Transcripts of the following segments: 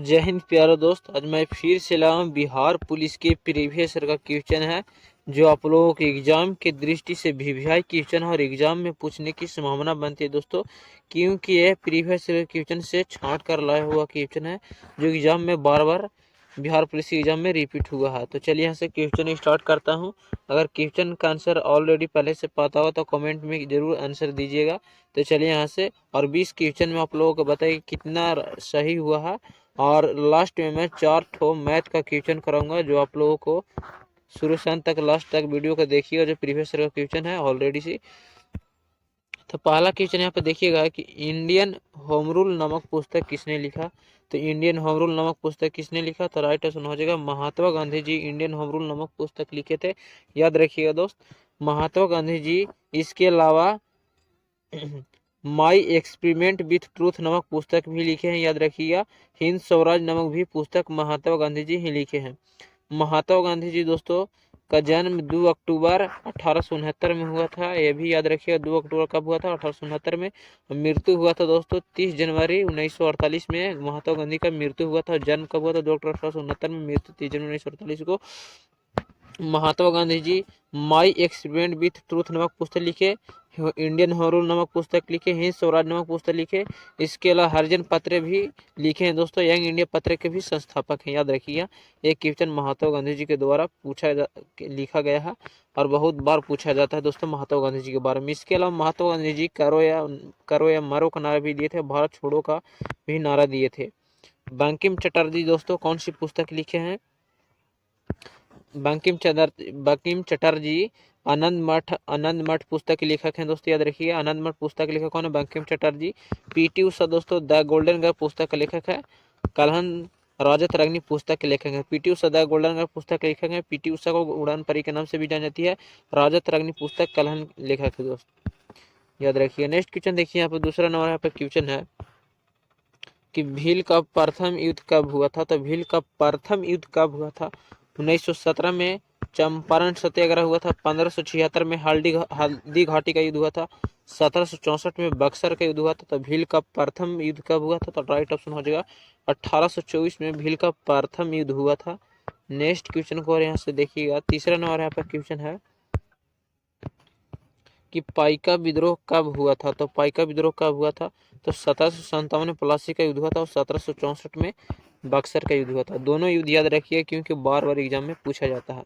जय हिंद प्यारे दोस्त। आज मैं फिर से लाया हूं बिहार पुलिस के प्रीवियस ईयर का क्वेश्चन है, जो आप लोगों के एग्जाम के दृष्टि से वीवीआई क्वेश्चन और एग्जाम में पूछने की संभावना बनती है दोस्तों, क्योंकि यह प्रीवियस ईयर क्वेश्चन से छांट कर लाया हुआ क्वेश्चन है, जो एग्जाम में बार बार बिहार पुलिस के एग्जाम में रिपीट हुआ है। तो चलिए यहाँ से क्वेश्चन स्टार्ट करता हूँ। अगर क्वेश्चन का आंसर ऑलरेडी पहले से पता हो तो कमेंट में जरूर आंसर दीजिएगा। तो चलिए यहाँ से, और 20 क्वेश्चन में आप लोगों को बताइए कितना सही हुआ है। और लास्ट में मैं 4 ठो मैथ का क्वेश्चन कराऊंगा, जो आप लोगों को शुरू से अंत तक लास्ट तक वीडियो को देखिएगा, जो प्रीवियस ईयर का क्वेश्चन है ऑलरेडी सी। तो पहला क्वेश्चन यहाँ पे देखिएगा कि इंडियन होम रूल नामक पुस्तक किसने लिखा। तो इंडियन होम रूल नामक पुस्तक किसने लिखा, तो राइट आंसर हो जाएगा Mahatma Gandhi ji Indian home rule नामक पुस्तक लिखे थे। याद रखिएगा दोस्त, महात्मा गांधी जी। इसके अलावा माई एक्सपेरिमेंट विथ ट्रूथ नामक पुस्तक भी लिखे हैं, याद रखिएगा। हिंद स्वराज नामक भी पुस्तक महात्मा गांधी जी ही लिखे हैं। महात्मा गांधी जी दोस्तों का जन्म 2 अक्टूबर 1869 में हुआ था, यह भी याद रखिएगा। 2 अक्टूबर कब हुआ था, 1869 में। मृत्यु हुआ था दोस्तों 30 जनवरी 1948 में महात्मा गांधी का मृत्यु हुआ था। जन्म कब हुआ था, 2 अक्टूबर 1869 में, मृत्यु 30 जनवरी 1948 को। Mahatma Gandhi ji my experiment with truth नामक पुस्तक लिखे, इंडियन होम रूल नामक पुस्तक लिखे, हिंद स्वराज नामक पुस्तक लिखे। इसके अलावा हरिजन पत्र भी लिखे हैं दोस्तों, यंग इंडिया पत्र के भी संस्थापक हैं। याद रखिएगा, एक क्वेश्चन महात्मा गांधी जी के द्वारा लिखा गया है और बहुत बार पूछा जाता है दोस्तों महात्मा गांधी जी के बारे में। इसके अलावा महात्मा गांधी जी करो या मरो का नारा भी दिए थे, भारत छोड़ो का भी नारा दिए थे। बंकिम चटर्जी दोस्तों कौन सी पुस्तक लिखे हैं, बंकिम चटर्जी आनंद मठ पुस्तक के लेखक हैं दोस्तों। याद रखिए, आनंद मठ पुस्तक के लेखक कौन है, बंकिम चटर्जी। पीटी उषा दोस्तों द गोल्डन गर्ल पुस्तक का लेखक है। कलहन राजत रागनी पुस्तक के लेखक है। PT Usha the golden girl पुस्तक के लेखक है। पीटी उषा को उड़ान परी के नाम से भी जानी जाती है। राजत रागनी पुस्तक कलहन लेखक है दोस्त, याद रखिए। नेक्स्ट क्वेश्चन देखिए, यहाँ पे दूसरा नंबर यहाँ पे क्वेश्चन है कि भील का प्रथम युद्ध कब हुआ था। तो भील का प्रथम युद्ध कब हुआ था, 1917 में चंपारण सत्याग्रह हुआ था। 1576 में हल्दी घाटी का युद्ध हुआ था। 1764 में बक्सर का युद्ध हुआ था। तो भील का प्रथम युद्ध कब हुआ था, तो राइट ऑप्शन हो जाएगा 1824 में भील का प्रथम युद्ध हुआ था। नेक्स्ट क्वेश्चन को और यहाँ से देखिएगा, तीसरा नंबर यहाँ पर क्वेश्चन है कि पाइका विद्रोह कब हुआ था। तो पाइका विद्रोह कब हुआ था, तो 1757 में प्लासी का युद्ध हुआ था और 1764 में बक्सर का युद्ध हुआ था। दोनों युद्ध याद रखिए, क्योंकि बार बार एग्जाम में पूछा जाता है।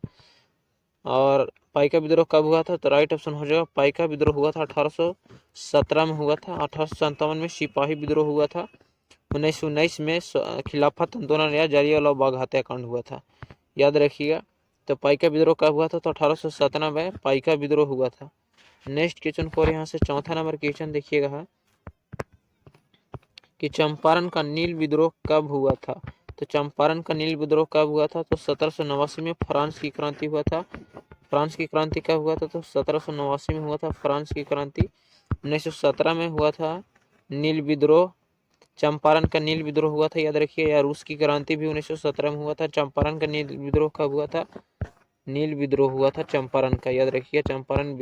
और पाइका विद्रोह कब हुआ था, तो राइट ऑप्शन हो जाएगा पाइका विद्रोह हुआ था 1817 में हुआ था। 1857 में सिपाही विद्रोह हुआ था। 1919 में खिलाफत आंदोलन या जलियांवाला बाग हत्याकांड हुआ था, याद रखिएगा। तो पाइका विद्रोह कब हुआ था, तो 1817 में पाइका विद्रोह हुआ था। नेक्स्ट क्वेश्चन को यहाँ से चौथा नंबर क्वेश्चन देखिएगा कि चंपारण का नील विद्रोह कब हुआ था। तो चंपारण का नील विद्रोह कब हुआ था, तो 1789 में फ्रांस की क्रांति हुआ था। फ्रांस की क्रांति कब हुआ था, तो 1789 में हुआ था फ्रांस की क्रांति। 1917 में हुआ था नील विद्रोह, चंपारण का नील विद्रोह हुआ था, याद रखिए। या रूस की क्रांति भी 1917 में हुआ था। चंपारण का नील विद्रोह कब हुआ था, नील विद्रोह हुआ था चंपारण का, याद रखिए। चंपारण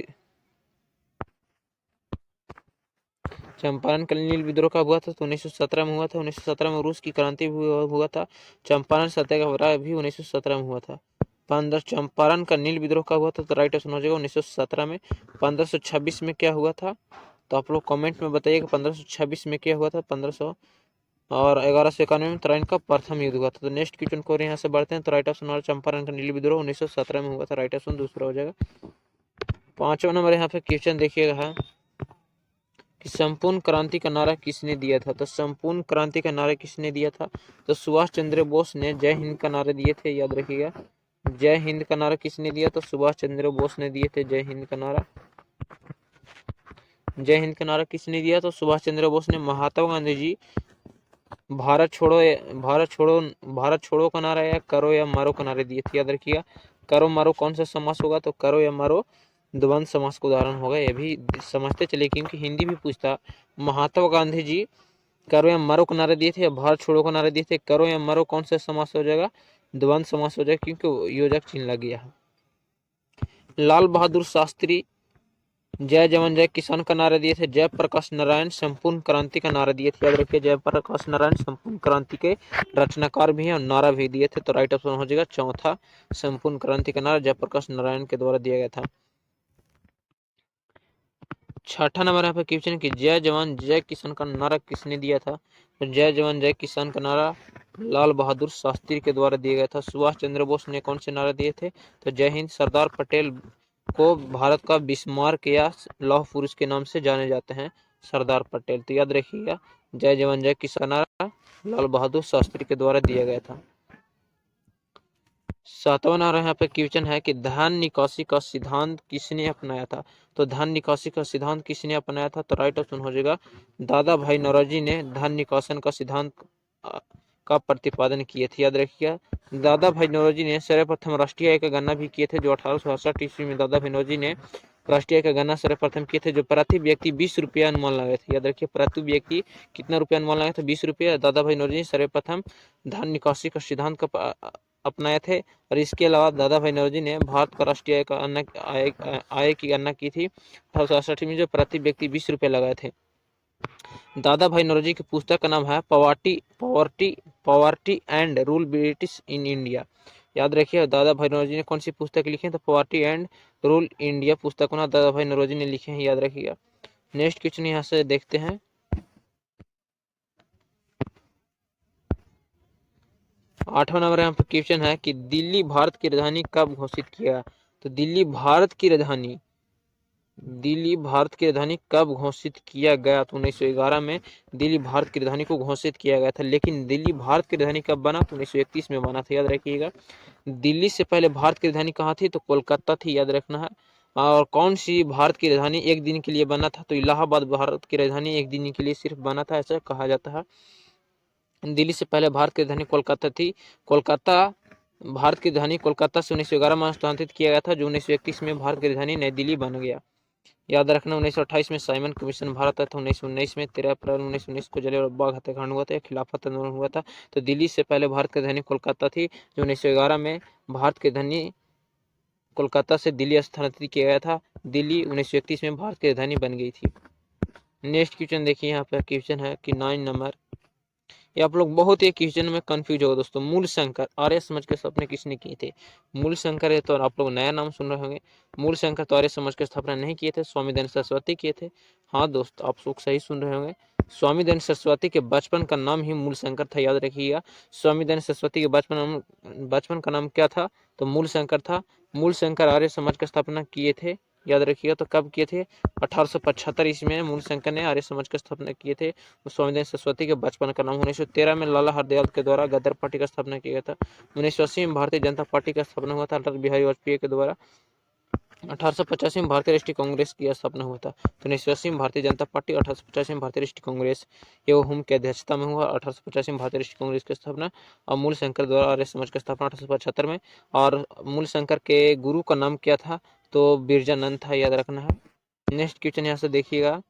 का नील विद्रोह कब हुआ था, तो 1917 में हुआ था। 1917 में रूस की क्रांति भी हुआ था। चंपारण सत्याग्रह भी 1917 में हुआ था। 15 चंपारण का नील विद्रोह कब हुआ था, तो राइट ऑप्शन हो जाएगा 1917 में। 1526 में क्या हुआ था, तो आप लोग कमेंट में बताइएगा 1526 में क्या हुआ था। 1500 और 1191 में तराइन का प्रथम युद्ध हुआ था। तो नेक्स्ट क्वेश्चन को यहाँ से बढ़ते हैं। तो राइट ऑप्शन चंपारण का नील विद्रोह 1917 में हुआ था, राइट ऑप्शन दूसरा हो जाएगा। पांचवा नंबर यहाँ पे क्वेश्चन देखिएगा है कि संपूर्ण क्रांति का नारा किसने दिया था। तो संपूर्ण क्रांति का नारा किसने दिया था, तो सुभाष चंद्र बोस ने जय हिंद का नारा दिए थे, याद रखिएगा। जय हिंद का नारा किसने दिया, तो सुभाष चंद्र बोस ने दिए थे जय हिंद का नारा। जय हिंद का नारा किसने दिया, तो सुभाष चंद्र बोस ने। महात्मा गांधी जी भारत छोड़ो भारत छोड़ो का नारा या करो या मारो का नारा दिए थे, याद रखिएगा। करो मारो कौन सा समास होगा, तो करो या मारो द्वंद्व समास का उदाहरण होगा, ये भी समझते चले क्योंकि हिंदी भी पूछता। महात्मा गांधी जी करो या मरो का नारा दिए थे या भारत छोड़ो का नारा दिए थे। करो या मरो कौन सा समास हो जाएगा, द्वंद्व समास हो जाएगा, क्योंकि योजक चिन्ह लग गया है। लाल बहादुर शास्त्री जय जवान जय किसान का नारा दिए थे जयप्रकाश नारायण संपूर्ण क्रांति का नारा दिए थे। याद रखिए जयप्रकाश नारायण संपूर्ण क्रांति के रचनाकार भी हैं और नारा भी दिए थे। तो राइट ऑप्शन हो जाएगा चौथा, संपूर्ण क्रांति का नारा जयप्रकाश नारायण के द्वारा दिया गया था। छठा नंबर यहाँ पे क्वेश्चन कि जय जवान जय किसान का नारा किसने दिया था? तो जय जवान जय किसान का नारा लाल बहादुर शास्त्री के द्वारा दिया गया था। सुभाष चंद्र बोस ने कौन से नारा दिए थे? तो जय हिंद। सरदार पटेल को भारत का बिस्मार्क या लौह पुरुष के नाम से जाने जाते हैं सरदार पटेल। तो याद रखिएगा जय जवान जय किसान नारा लाल बहादुर शास्त्री के द्वारा दिया गया था। सातवां नंबर यहाँ पे क्वेश्चन है कि धन निकासी का सिद्धांत किसने अपनाया था? तो धन निकासी का सिद्धांत किसने अपनाया था? तो राइट ऑप्शन हो जाएगा दादा भाई नौरोजी ने धन निकासन का सिद्धांत का प्रतिपादन किए थे। याद रखिएगा दादा भाई नौरोजी ने सर्वप्रथम राष्ट्रीय आय का गणना भी किए थे, जो 1868 ईस्वी में दादा भाई नौरोजी ने राष्ट्रीय आय का गणना सर्वप्रथम किए थे, जो प्रति व्यक्ति 20 रुपया अनुमान लगाए थे। याद रखिए प्रति व्यक्ति कितना रुपया अनुमान लगाए थे? 20 रुपया। दादा भाई नौरोजी ने सर्वप्रथम धन निकासी का सिद्धांत का अपनाए थे। और इसके अलावा दादा भाई नौरोजी ने भारत का राष्ट्रीय आय की गणना की थी 1868 में, जो प्रति व्यक्ति 20 रुपये लगाए थे। दादा भाई नौरोजी की पुस्तक का नाम है poverty and rule British in India. याद रखिए दादा भाई नौरोजी ने कौन सी पुस्तक लिखी है? तो पॉवर्टी एंड रूल इंडिया पुस्तक को ना दादा भाई नौरोजी ने लिखे हैं। याद रखिएगा। नेक्स्ट क्वेश्चन यहाँ से देखते हैं। 8वां नंबर यहाँ पर क्वेश्चन है कि दिल्ली भारत की राजधानी कब घोषित किया? तो दिल्ली भारत की राजधानी कब घोषित किया गया? तो 1911 में दिल्ली भारत की राजधानी को घोषित किया गया था। लेकिन दिल्ली भारत की राजधानी कब बना? तो 1931 में बना था। याद रखिएगा। दिल्ली से पहले भारत की राजधानी कहाँ थी? तो कोलकाता थी। याद रखना है। और कौन सी भारत की राजधानी एक दिन के लिए बना था? तो इलाहाबाद भारत की राजधानी एक दिन के लिए सिर्फ बना था, ऐसा कहा जाता है। दिल्ली से पहले भारत की राजधानी कोलकाता थी। भारत की राजधानी कोलकाता से 1911 में हस्तांतरित किया गया था, जो 1931 में भारत की राजधानी नई दिल्ली बन गया। याद रखना 1928 में साइमन कमीशन भारत आया था। 1919 में 13 अप्रैल 1919 को जलियांवाला बाग हत्याकांड हुआ था, खिलाफत आंदोलन हुआ था। तो दिल्ली से पहले भारत की राजधानी कोलकाता थी, जो 1911 में भारत की राजधानी कोलकाता से दिल्ली स्थानांतरित किया गया था। दिल्ली 1931 में भारत की राजधानी बन गई थी। नेक्स्ट क्वेश्चन देखिए, यहाँ पे क्वेश्चन है कि 9 नंबर। ये आप लोग बहुत ही क्वेश्चन में कंफ्यूज हो दोस्तों। मूल शंकर आर्य समाज के स्थापना किसने किए थे? मूल शंकर है तो आप लोग नया नाम सुन रहे होंगे। मूल शंकर तो आर्य समाज की स्थापना नहीं किए थे, स्वामी दयानंद सरस्वती किए थे। हाँ दोस्त, आप लोग सही सुन रहे होंगे। स्वामी दयानंद सरस्वती के बचपन का नाम ही मूल शंकर था। याद रखिएगा स्वामी दयानंद सरस्वती के बचपन का नाम क्या था? तो मूल शंकर था। मूल शंकर आर्य समाज की स्थापना किए थे। याद रखिएगा। तो कब किए थे? 1875 ईस्वी में मूल शंकर ने आर्य समाज की स्थापना किए थे। स्वामी दयानंद सरस्वती के बचपन का नाम। 1913 में लाला हरदयाल के द्वारा गदर पार्टी का स्थापना किया गया था। 1980 में भारतीय जनता पार्टी का स्थापना हुआ था अटल बिहारी वाजपेयी के द्वारा। 1885 में भारतीय राष्ट्रीय कांग्रेस की स्थापना हुआ था। तो 1980 में भारतीय जनता पार्टी, 1885 में भारतीय राष्ट्रीय कांग्रेस एवं हुम की अध्यक्षता में हुआ। 1885 में भारतीय राष्ट्रीय कांग्रेस की स्थापना और मूल शंकर द्वारा आर्य समाज की स्थापना 1875 में। और मूल शंकर के गुरु का नाम क्या था? तो बिरजानंद था। याद रखना है। नेक्स्ट क्वेश्चन यहाँ से देखिएगा।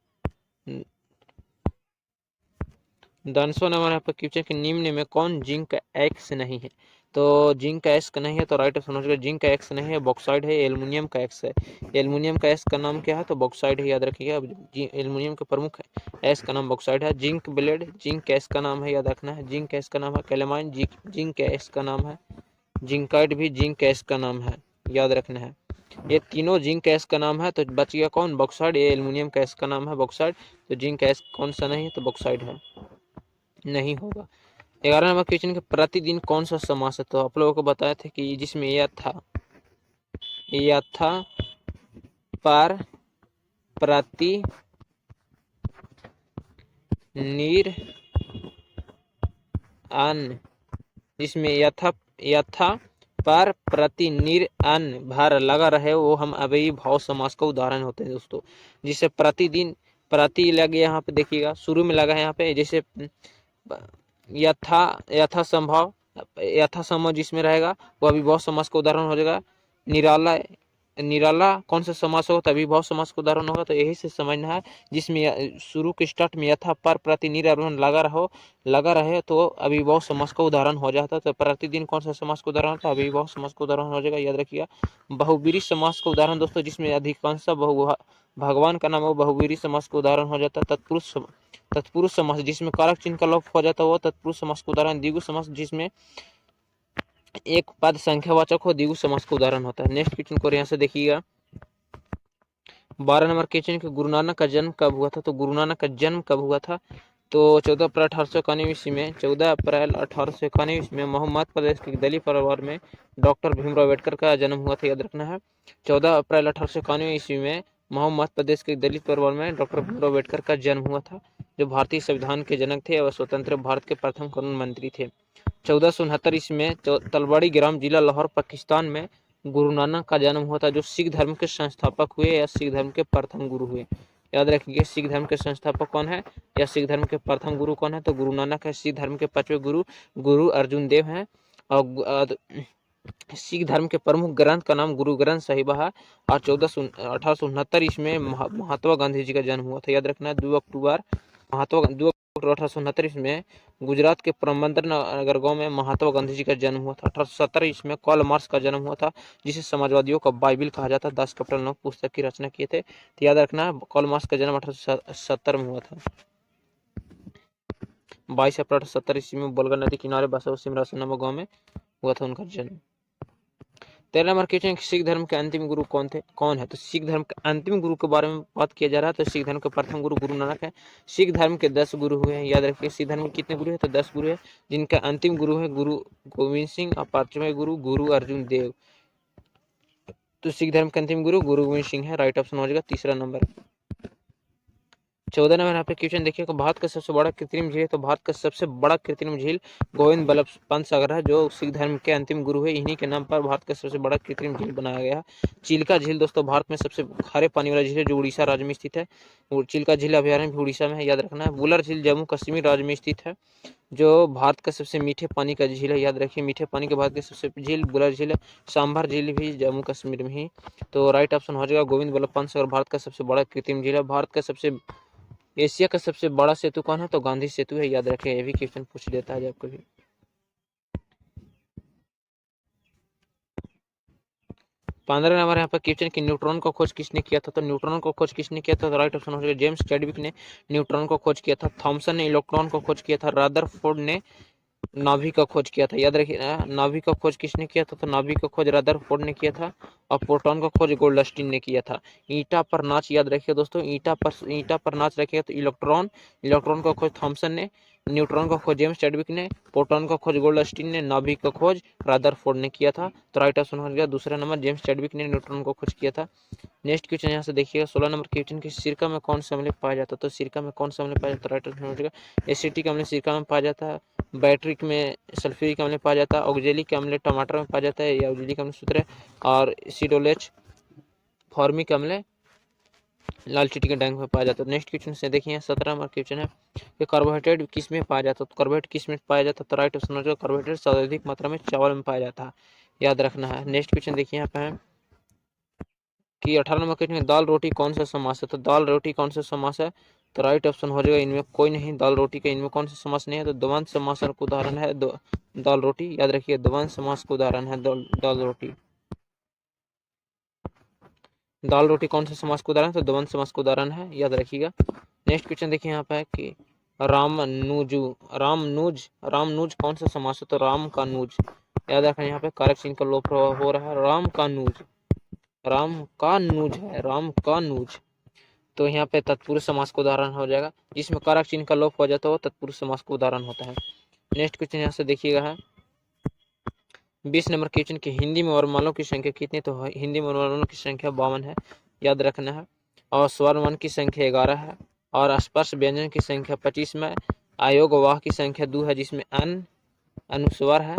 10वां नंबर यहाँ पर क्वेश्चन कि निम्न में कौन जिंक एक्स नहीं है? तो जिंक एक्स का नहीं है, तो राइट ऑप्शन हो जाएगा जिंक एक्स नहीं है, बॉक्साइड है, एल्युमिनियम का एक्स है। एल्युमिनियम का एक्स का नाम क्या है? तो बॉक्साइड है। याद रखिएगा एल्युमिनियम के प्रमुख है एक्स का नाम बॉक्साइड है। जिंक ब्लेड जिंक एक्स का नाम है। याद रखना है जिंक एक्स का नाम है। कैलेमाइन जिंक एक्स का नाम है। जिंकाइड भी जिंक एक्स का नाम है। याद रखना है ये तीनों जिंक एक्स का नाम है। तो बच गया कौन? बॉक्साइड। ये एल्युमिनियम का एक्स का नाम है बॉक्साइड। तो जिंक एक्स कौन सा नहीं है? तो बॉक्साइड है, नहीं होगा। 11 नंबर क्वेश्चन के प्रतिदिन कौन सा समास है? तो आप लोगों को बताया थे कि जिसमें यथा पर प्रति निर अन्न, जिसमें यथा पर प्रति निर अन्न भर लगा रहे वो हम अव्ययी भाव समास का उदाहरण होते हैं दोस्तों। जिसे प्रतिदिन प्रति लगे यहाँ पे देखिएगा शुरू में लगा है यहाँ पे, जैसे यथा संभव जिसमें रहेगा वो अभिभाव समास का उदाहरण हो जाएगा। निराला कौन सा समास होगा? तो अभिभाव समास का उदाहरण होगा। तो यही से समझना है जिसमें शुरू के स्टार्ट में यथा पर प्रति निरारोहण लगा रहे तो अभिभाव समास का उदाहरण हो जाता है। तो प्रतिदिन कौन सा समास का उदाहरण होता है? अभिभाव समास का उदाहरण हो जाएगा। याद रखिएगा बहुब्रीहि समास का उदाहरण दोस्तों, जिसमें अधिकांश भगवान का नाम वो बहुवीरी समास का उदाहरण हो जाता है। तत्पुरुष समास जिसमें कारक चिन्ह का लोप हो जाता है वो तत्पुरुष समास का उदाहरण। द्विगु समास जिसमें एक पद संख्यावाचक हो द्विगु समास का उदाहरण होता है। नेक्स्ट क्वेश्चन को यहाँ से देखिएगा 12 नंबर क्वेश्चन के गुरु नानक का जन्म कब हुआ था। तो गुरु नानक का जन्म कब हुआ था तो 14 अप्रैल 1891 ईस्वी में 14 अप्रैल 1891 ईस्वी में मोहम्मद प्रदेश के दलित परिवार में डॉक्टर भीमराव अम्बेडकर का जन्म हुआ था, याद रखना है। 14 अप्रैल 1891 ईस्वी में मोहम्मद प्रदेश के दलित परिवार में डॉक्टर भीमराव अम्बेडकर का जन्म हुआ था, जो भारतीय संविधान के जनक थे और स्वतंत्र भारत के प्रथम कानून मंत्री थे। 1469 ईस्वी में तलवाड़ी ग्राम जिला लाहौर पाकिस्तान में गुरु नानक का जन्म हुआ था, जो सिख धर्म के संस्थापक हुए या सिख धर्म के प्रथम गुरु हुए। याद रखिए सिख धर्म के संस्थापक कौन है या सिख धर्म के प्रथम गुरु कौन है, तो गुरु नानक है। सिख धर्म के 5वें गुरु गुरु अर्जुन देव हैं और सिख धर्म के प्रमुख ग्रंथ का नाम गुरु ग्रंथ साहिब है। और 1869 ईस्वी में महात्मा गांधी जी का जन्म हुआ था, याद रखना 2 अक्टूबर 1869 ईस्वी में गुजरात के पोरबंदर नगर गांव में महात्मा गांधी जी का जन्म हुआ था। 1870 ईस्वी में कार्ल मार्क्स का जन्म हुआ था, जिसे समाजवादियों का बाइबिल कहा जाता है। 10 कपिटल नामक पुस्तक की रचना किए थे, तो याद रखना कार्ल मार्क्स का जन्म 1870 में हुआ था। 22 अप्रैल 1870 ईस्वी में बलगा नदी किनारे बसा सिमरासन नामक गाँव में हुआ था उनका जन्म। 13 नंबर क्वेश्चन सिख धर्म के अंतिम गुरु कौन है। तो सिख धर्म के अंतिम गुरु के बारे में बात किया जा रहा है, तो सिख धर्म के प्रथम गुरु गुरु नानक है। सिख धर्म के 10 गुरु हुए हैं, याद रखिए सिख धर्म के कितने गुरु है तो 10 गुरु है, जिनका अंतिम गुरु है गुरु गोविंद सिंह और 5वें गुरु गुरु अर्जुन देव। तो सिख धर्म के अंतिम गुरु गुरु गोविंद सिंह है, राइट ऑप्शन हो जाएगा तीसरा नंबर। 14 नंबर यहाँ पे क्वेश्चन देखिए भारत का सबसे बड़ा कृत्रिम झील है। तो भारत का सबसे बड़ा कृत्रिम झील गोविंद बल्लभ पंत सागर है, जो सिख धर्म के अंतिम गुरु है। इन्हीं के नाम पर भारत का सबसे बड़ा कृत्रिम झील बनाया गया है। चिल्का झील दोस्तों भारत में सबसे खारे पानी वाला झील है, जो उड़ीसा राज्य में स्थित है। चिल्का झील अभ्यारण्य भी उड़ीसा में है, याद रखना है। बुलर झील जम्मू कश्मीर राज्य में स्थित है, जो भारत का सबसे मीठे पानी का झील है, याद रखिए मीठे पानी के भारत की सबसे झील बुलर झील है। सांभर झील भी जम्मू कश्मीर में ही। तो राइट ऑप्शन हो जाएगा गोविंद बल्लभ पंत सागर भारत का सबसे बड़ा कृत्रिम झील है। भारत का सबसे एशिया का सबसे बड़ा सेतु कौन है, तो गांधी सेतु है, याद रखें, ये भी क्वेश्चन पूछ देता है आपको भी। 15 नंबर यहाँ पर क्वेश्चन कि न्यूट्रॉन को खोज किसने किया था। तो न्यूट्रॉन को खोज किसने किया था, तो राइट ऑप्शन हो जाएगा जेम्स चैडविक ने न्यूट्रॉन को खोज किया था। थॉमसन ने इलेक्ट्रॉन को खोज किया था। रदरफोर्ड ने नाभिक का खोज किया था, याद रखिए नाभिक का खोज किसने किया था, तो नाभिक का खोज रदरफोर्ड ने किया था। और प्रोटॉन का खोज गोल्डस्टीन ने किया था। ईटा पर नाच याद रखिए दोस्तों, ईटा पर नाच रखिएगा तो इलेक्ट्रॉन का खोज थॉमसन ने, न्यूट्रॉन का खोज जेम्स चैडविक ने, प्रोटॉन का खोज गोल्डस्टीन ने, नाभिक का खोज रदरफोर्ड ने किया था। तो राइट ऑप्शन हो गया दूसरा नंबर जेम्स चैडविक ने न्यूट्रॉन को खोज किया था। नेक्स्ट क्वेश्चन यहाँ से देखिएगा 16 नंबर क्वेश्चन की सिरका में कौन सा अम्ल पाया जाता है। तो सिरका में कौन सा अम्ल पाया जाता है, राइट ऑप्शन हो जाएगा एसिटिक अम्ल सिरका में पाया जाता है। बैट्रिक में सल्फ्यूरिक अम्ल पाया जाता है। ऑक्जेलिक अम्ल टमाटर में पाया जाता है, या ऑक्जेलिक अम्ल सूत्र। और सिडोलेच फॉर्मिक अम्ल लाल चीटी के डैंग में पाया जाता है। नेक्स्ट क्वेश्चन से देखिए 17 नंबर क्वेश्चन है कि कार्बोहाइड्रेट किस में पाया जाता है। तो कार्बोहाइड्रेट किस में पाया जाता है, तो राइट ऑप्शन हो जाएगा कार्बोहाइड्रेट सर्वाधिक मात्रा में चावल में पाया जाता है, याद रखना है। नेक्स्ट क्वेश्चन देखिए यहाँ पे है कि 18 नंबर क्वेश्चन दाल रोटी कौन सा समास है। तो दाल रोटी कौन सा समास है, तो राइट ऑप्शन हो जाएगा इनमें कोई नहीं, दाल रोटी का इनमें कौन सा समास नहीं है, तो द्वंद्व समास का उदाहरण है दाल रोटी, याद रखिए द्वंद्व समास का उदाहरण है दाल रोटी। दाल रोटी कौन सा समास का उदाहरण है, तो द्वंद्व समास का उदाहरण है, याद रखिएगा। नेक्स्ट क्वेश्चन देखिए यहाँ पे है कि रामनुज कौन सा समास है, तो राम का नूज, याद रखना यहाँ पे कारक चिन्ह का लोप हो रहा है। राम का नूज तो यहाँ पे तत्पुरुष समास का उदाहरण हो जाएगा, जिसमें कारक चिन्ह का लोप हो जाता है वो तत्पुरुष समास का उदाहरण होता है। नेक्स्ट क्वेश्चन यहाँ से देखिएगा है 20 नंबर क्वेश्चन की हिंदी में वर्णमालाओं की संख्या कितनी, तो हिंदी में वर्णमालाओं की संख्या 52 है, याद रखना है। और स्वरमान की संख्या 11 है, और स्पर्श व्यंजन की संख्या 25 में। आयोग वाह की संख्या 2 है, जिसमें अन अनुस्वर है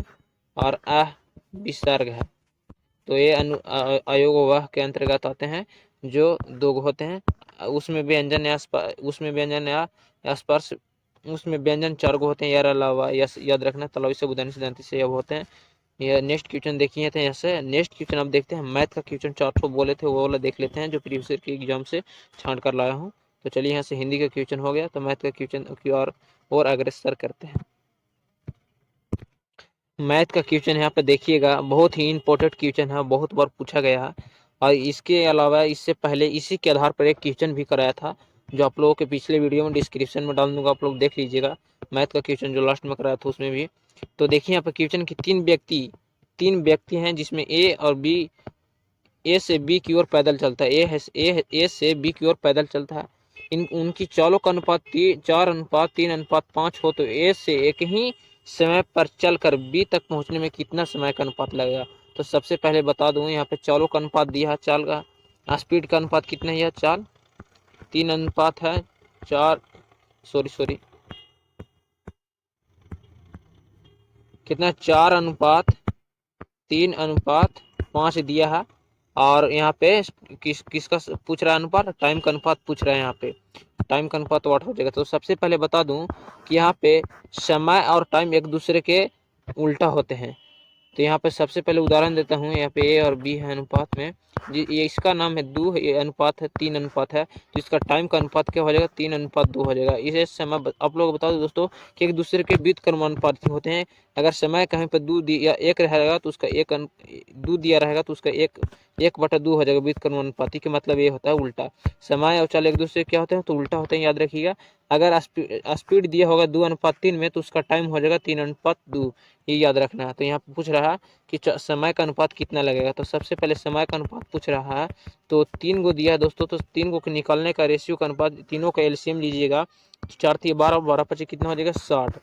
और अ विसर्ग है। तो ये आयोग वाह के अंतर्गत आते हैं, जो दो होते हैं। उसमें व्यंजन या स्पर्श उसमें व्यंजन 4 गो होते हैं, यार अलावा याद रखना तलवी से बुधानी सिद्धांति से होते हैं। यह नेक्स्ट क्वेश्चन देखिए थे यहाँ से। नेक्स्ट क्वेश्चन आप देखते हैं मैथ का क्वेश्चन 400 बोले थे वो वाला देख लेते हैं, जो प्रीवियस ईयर के एग्जाम से छांट कर लाया हूँ। तो चलिए यहाँ से हिंदी का क्वेश्चन हो गया, तो मैथ का क्वेश्चन की और अग्रसर करते हैं। मैथ का क्वेश्चन यहाँ पे देखिएगा बहुत ही इंपॉर्टेंट क्वेश्चन है, बहुत बार पूछा गया है। और इसके अलावा इससे पहले इसी के आधार पर एक क्वेश्चन भी कराया था, जो आप लोगों के पिछले वीडियो में डिस्क्रिप्शन में डाल दूंगा, आप लोग देख लीजिएगा। मैथ का क्वेश्चन जो लास्ट में कराया था उसमें भी। तो देखिए यहाँ पर क्वेश्चन की तीन व्यक्ति हैं, जिसमें ए से बी की ओर पैदल चलता है। ए से बी की ओर पैदल चलता है। उनकी चालों का अनुपात 4:3:5 हो, तो ए से एक ही समय पर चलकर बी तक पहुंचने में कितना समय का अनुपात लगेगा। तो सबसे पहले बता दूं, यहाँ पे चालों का अनुपात दिया है, चाल का स्पीड का अनुपात कितना है, चाल 3 अनुपात है 4 सॉरी कितना 4:3:5 दिया है। और यहाँ पे किसका पूछ रहा है अनुपात, टाइम का अनुपात पूछ रहा है। यहाँ पे टाइम का अनुपात 8 हो जाएगा। तो सबसे पहले बता दूं कि यहाँ पे समय और टाइम एक दूसरे के उल्टा होते हैं। तो यहाँ पे सबसे पहले उदाहरण देता हूँ। यहाँ पे ए और बी है अनुपात में, ये इसका नाम है 2, ये अनुपात है 3 अनुपात है, तो इसका टाइम का अनुपात क्या हो जाएगा, 3:2 हो जाएगा। इसे समय आप लोग बता दो दोस्तों कि एक दूसरे के व्युत्क्रमानुपाती होते हैं। अगर समय कहीं पर 2 या 1 रहेगा तो उसका 2 दिया रहेगा तो उसका 1/2 हो जाएगा। व्युत्क्रमानुपाती का मतलब ये होता है उल्टा। समय और चाल एक दूसरे क्या होते हैं, तो उल्टा होते हैं, याद रखिएगा। अगर स्पीड दिया होगा 2:3 में, तो उसका टाइम हो जाएगा 3:2, ये याद रखना है। तो यहाँ पे पूछ रहा है कि समय का अनुपात कितना लगेगा। तो सबसे पहले समय का अनुपात पूछ रहा है, तो 3 गो दिया है दोस्तों, तो 3 गो के निकालने का रेशियो का अनुपात, तीनों का एलसीएम लीजिएगा, 4 3 12, 12 5 कितना हो जाएगा 60।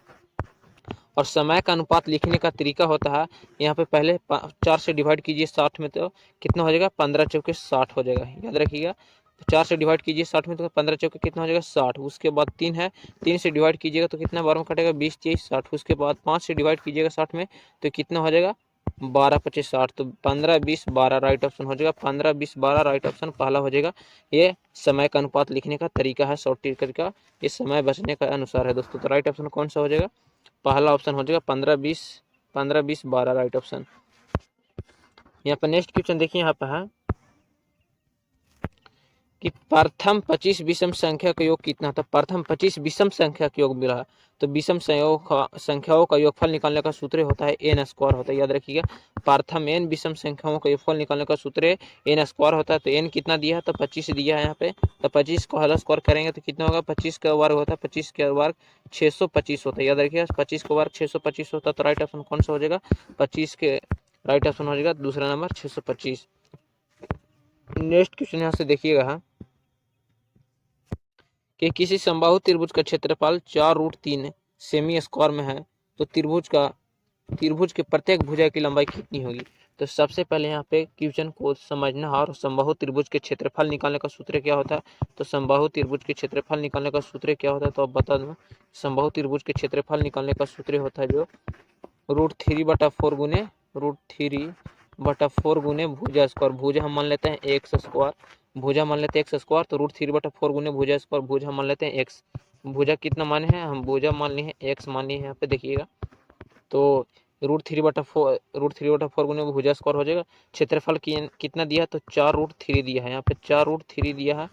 और समय का अनुपात लिखने का तरीका होता है, यहाँ पे पहले 4 से डिवाइड कीजिए 60 में, तो कितना हो जाएगा 15 चौके 60 हो जाएगा, याद रखिएगा। 4 से डिवाइड कीजिए 60 में, तो 15 चौके कितना हो जाएगा 60। उसके बाद 3 है, 3 से डिवाइड कीजिएगा तो कितना 12 में कटेगा 20 23 60। उसके बाद 5 से डिवाइड कीजिएगा 60 में, तो कितना हो जाएगा 12 25 60। तो 15 20 12 राइट ऑप्शन हो जाएगा। 15 20 12 राइट ऑप्शन पहला हो जाएगा। ये समय का अनुपात लिखने का तरीका है, शॉर्ट ट्रिक का, ये समय बचने का अनुसार है दोस्तों। तो राइट ऑप्शन कौन सा हो जाएगा, पहला ऑप्शन हो जाएगा 15 20 12 राइट ऑप्शन। यहाँ पर नेक्स्ट क्वेश्चन देखिए, यहाँ पर है कि प्रथम 25 विषम संख्या का योग कितना था। प्रथम 25 विषम संख्या का योग मिला है, तो विषम संख्याओं का योगफल निकालने का सूत्र होता है n स्क्वायर होता है, याद रखिएगा। प्रथम n विषम संख्याओं का योगफल निकालने का सूत्र n स्क्वायर होता है। तो n कितना दिया है, तो 25 दिया है यहाँ पे। तो 25 को हल स्क्वायर करेंगे तो कितना होगा, 25 का वर्ग होता है, 25 का वर्ग 625 होता है, याद रखिएगा। 25 का वर्ग 625 होता है। तो राइट ऑप्शन कौन सा हो जाएगा, 25 के राइट ऑप्शन हो जाएगा दूसरा नंबर 625। नेक्स्ट क्वेश्चन यहाँ से देखिएगा कि किसी समबाहु त्रिभुज का क्षेत्रफल 4√3 सेमी स्क्वायर में है, तो त्रिभुज के प्रत्येक भुजा की लंबाई कितनी होगी। तो सबसे पहले यहाँ पे क्वेश्चन को समझना, और समबाहु त्रिभुज के क्षेत्रफल निकालने का सूत्र क्या होता है। तो समबाहु त्रिभुज के क्षेत्रफल निकालने का सूत्र क्या होता है, तो अब बता दूं। समबाहु त्रिभुज के क्षेत्रफल निकालने का सूत्र होता है जो √3/4 गुने √3/4 गुने भुजा स्क्वायर। भुजा हम मान लेते हैं एक्स स्क्वायर, भुजा मान लेते हैं एक्स स्क्वायर, तो √3/4 गुने भुजा स्क्वायर, भुजा हम मान लेते हैं एक्स। भुजा कितना माने हैं, हम भुजा मान लिए हैं एक्स मान लिए हैं, यहाँ पे देखिएगा। तो √3/4 गुने भुजा स्क्वायर हो जाएगा। क्षेत्रफल कितना दिया है, तो 4√3 दिया है, यहाँ पे 4√3 दिया है।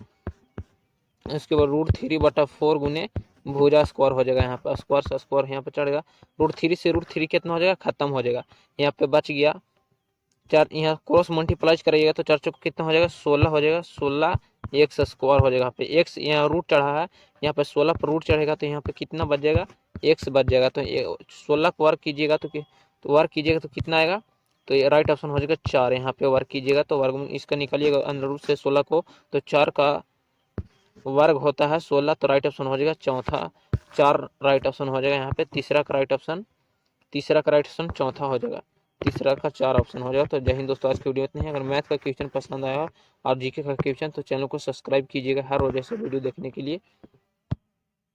इसके बाद √3/4 गुने भुजा स्क्वायर हो जाएगा, यहाँ पे स्क्वायर से स्क्वायर यहाँ पे चढ़ेगा। √3 से √3 कितना हो जाएगा, खत्म हो जाएगा, यहाँ पे बच गया 4। यहाँ क्रॉस मल्टीप्लाई कराइएगा तो 4 चौक कितना हो जाएगा 16 हो जाएगा। 16 एक्स स्क्वायर हो जाएगा। यहाँ पे एक्स यहाँ रूट चढ़ा है, यहाँ पे 16 पर रूट चढ़ेगा तो यहाँ पे कितना बच जाएगा, एक्स बच जाएगा। तो 16 को वर्ग कीजिएगा तो वर्ग कीजिएगा तो कितना आएगा, तो ये राइट ऑप्शन हो जाएगा 4। यहाँ पे वर्ग कीजिएगा तो वर्ग इसका निकालिएगा अंडर रूट से 16 को, तो 4 का वर्ग होता है 16, तो राइट ऑप्शन हो जाएगा चौथा। 4 राइट ऑप्शन हो जाएगा। यहाँ पे तीसरा का राइट ऑप्शन चौथा हो जाएगा। तीसरा का 4 ऑप्शन हो जाएगा। तो जय हिंद दोस्तों, आज की वीडियो इतनी है। अगर मैथ का क्वेश्चन पसंद आया और जीके का क्वेश्चन, तो चैनल को सब्सक्राइब कीजिएगा हर रोज ऐसे वीडियो देखने के लिए।